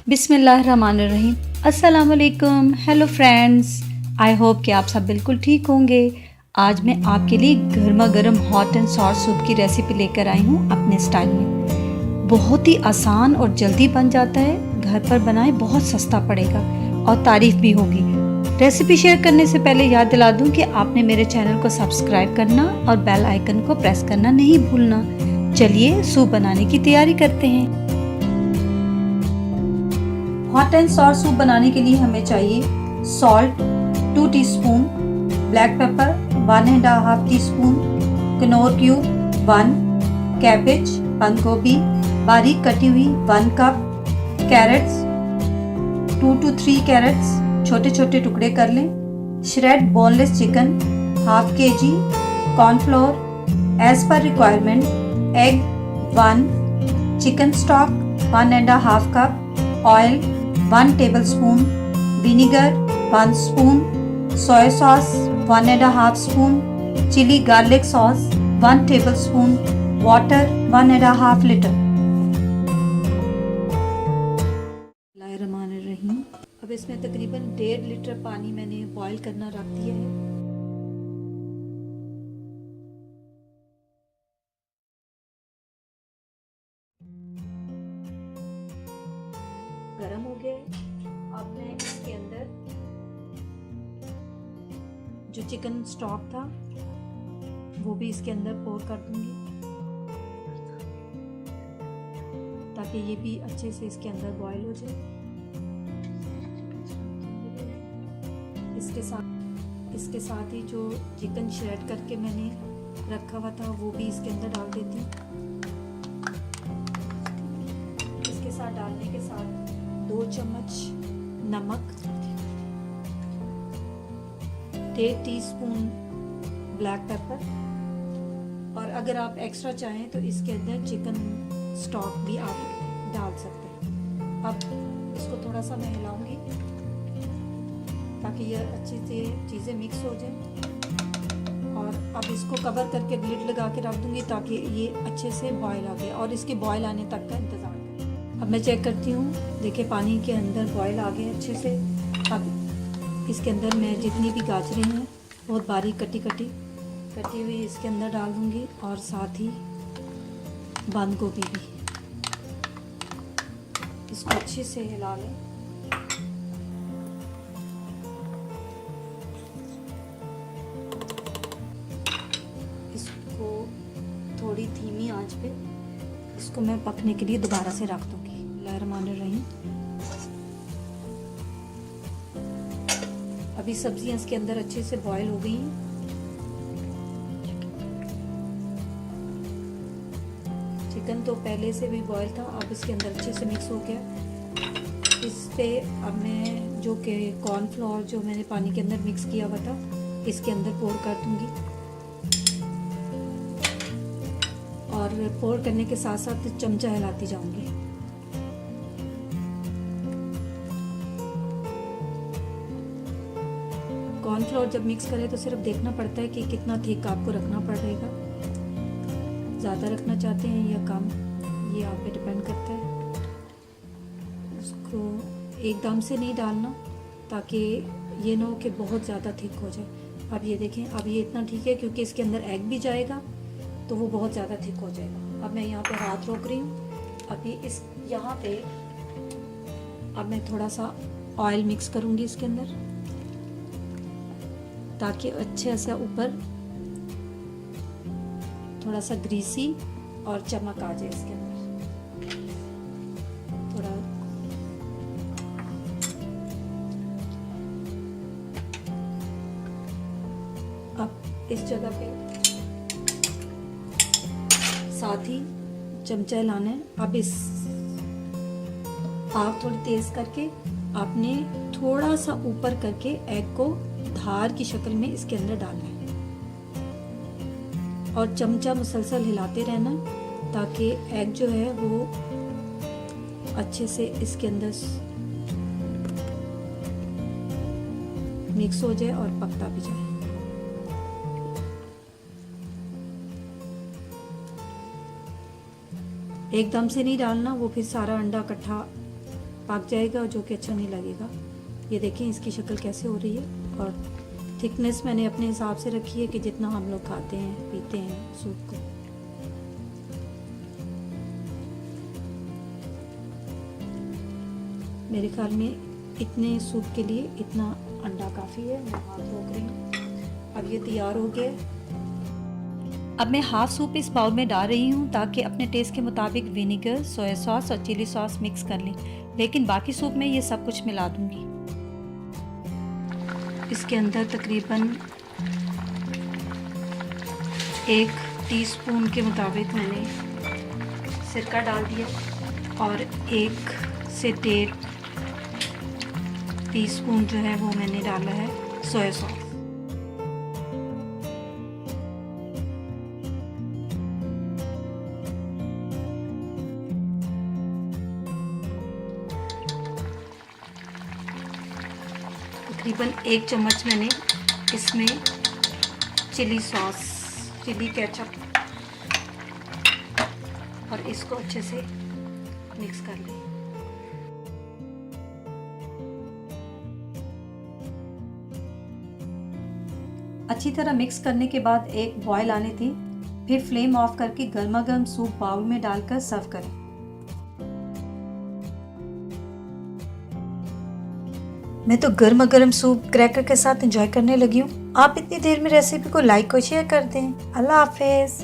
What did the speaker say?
बिस्मिल्लाहिर्रहमानिर्रहीम। अस्सलाम वालेकुम। हेलो फ्रेंड्स, आई होप कि आप सब बिल्कुल ठीक होंगे। आज मैं आपके लिए गर्मा गर्म हॉट एंड सॉर सूप की रेसिपी लेकर आई हूँ अपने स्टाइल में। बहुत ही आसान और जल्दी बन जाता है। घर पर बनाएं, बहुत सस्ता पड़ेगा और तारीफ भी होगी। रेसिपी शेयर करने से पहले याद दिला दूं कि आपने मेरे चैनल को सब्सक्राइब करना और बेल आइकन को प्रेस करना नहीं भूलना। चलिए सूप बनाने की तैयारी करते हैं। हॉट एंड सॉर सूप बनाने के लिए हमें चाहिए salt 2 teaspoon, black pepper 1.5 teaspoon, Knorr cube 1, cabbage बंद गोभी बारीक कटी हुई 1 कप, कैरेट्स 2 to 3 कैरेट्स छोटे छोटे टुकड़े कर लें, shred boneless chicken ½ kg, cornflour as per requirement, egg 1, chicken stock 1.5 cup, oil 1 tablespoon, vinegar 1 spoon, soya sauce 1.5 spoon, chilli garlic sauce 1 tablespoon, water 1.5 litre. बिस्मिल्लाहिर्रहमानिर्रहीम। अब इसमें तकरीबन 1.5 लीटर पानी मैंने बॉईल करना रख दिया है। गरम हो गया है। अब मैं इसके अंदर जो चिकन स्टॉक था वो भी इसके अंदर पोर कर दूंगी ताकि ये भी अच्छे से इसके अंदर बॉईल हो जाए। इसके साथ ही जो चिकन श्रेड करके मैंने रखा हुआ था वो भी इसके अंदर डाल देती हूँ। इसके साथ डालने के साथ 2 चम्मच नमक, 1.5 टीस्पून ब्लैक पेपर, और अगर आप एक्स्ट्रा चाहें तो इसके अंदर चिकन स्टॉक भी आप डाल सकते हैं। अब इसको थोड़ा सा मैं हिलाऊंगी ताकि ये अच्छे से चीज़ें मिक्स हो जाए, और अब इसको कवर करके लिड लगा के रख दूंगी ताकि ये अच्छे से बॉयल आ गए और इसके बॉयल आने तक का इंतज़ार करें। अब मैं चेक करती हूँ, देखिए पानी के अंदर बॉयल आ गए अच्छे से। अब इसके अंदर मैं जितनी भी गाजरें हैं बहुत बारीक कटी हुई इसके अंदर डाल दूंगी, और साथ ही बंद गोभी भी। इसको अच्छे से हिला लें। इसको थोड़ी धीमी आंच पे इसको मैं पकने के लिए दोबारा से रख दूंगी। बिस्मिल्लाहिर्रहमानिर्रहीम। अभी सब्जियां इसके अंदर अच्छे से बॉईल हो गई हैं। चिकन तो पहले से भी बॉईल था, अब इसके अंदर अच्छे से मिक्स हो गया। इस पे अब मैं जो कि कॉर्नफ्लोर जो मैंने पानी के अंदर मिक्स किया हुआ था इसके अंदर पोर कर दूंगी, और पोर करने के साथ साथ चमचा हिलाती जाऊंगी। कॉर्नफ्लोर जब मिक्स करें तो सिर्फ देखना पड़ता है कि कितना थिक आपको रखना पड़ेगा, ज़्यादा रखना चाहते हैं या कम, ये आप पे डिपेंड करता है। उसको एकदम से नहीं डालना ताकि ये ना हो कि बहुत ज़्यादा थिक हो जाए। अब ये देखें, अब ये इतना ठीक है क्योंकि इसके अंदर एग भी जाएगा तो वो बहुत ज़्यादा थिक हो जाएगा। अब मैं यहाँ पे हाथ रोक रही हूँ। अभी इस यहाँ पे अब मैं थोड़ा सा ऑयल मिक्स करूँगी इसके अंदर ताकि अच्छे से ऊपर थोड़ा सा ग्रीसी और चमक आ जाए इसके अंदर। थोड़ा अब इस जगह पे साथ ही चमचा हिलाना है। अब इस आग थोड़ी तेज करके आपने थोड़ा सा ऊपर करके एग को धार की शक्ल में इसके अंदर डालना है, और चमचा मुसलसल हिलाते रहना ताकि एग जो है वो अच्छे से इसके अंदर मिक्स हो जाए और पकता भी जाए। एकदम से नहीं डालना, वो फिर सारा अंडा इकट्ठा पक जाएगा, जो कि अच्छा नहीं लगेगा। ये देखें इसकी शक्ल कैसे हो रही है, और थिकनेस मैंने अपने हिसाब से रखी है कि जितना हम लोग खाते हैं पीते हैं सूप को। मेरे ख्याल में इतने सूप के लिए इतना अंडा काफ़ी है। मैं हाथ धो रही हूँ। अब ये तैयार हो गया। अब मैं हाफ सूप इस बाउल में डाल रही हूँ ताकि अपने टेस्ट के मुताबिक विनेगर, सोया सॉस और चिली सॉस मिक्स कर लें, लेकिन बाकी सूप में ये सब कुछ मिला दूँगी। इसके अंदर तकरीबन 1 टीस्पून के मुताबिक मैंने सिरका डाल दिया और 1 से 1.5 टीस्पून जो है वो मैंने डाला है सोया सॉस। तकरीबन 1 चम्मच मैंने इसमें चिली सॉस, चिली केचप, और इसको अच्छे से मिक्स कर लें। अच्छी तरह मिक्स करने के बाद एक बॉयल आने दें, फिर फ्लेम ऑफ करके गर्मा गर्म सूप बाउल में डालकर सर्व करें। मैं तो गर्मा गर्म सूप क्रैकर के साथ एंजॉय करने लगी हूँ। आप इतनी देर में रेसिपी को लाइक और शेयर कर दें। अल्लाह हाफिज़।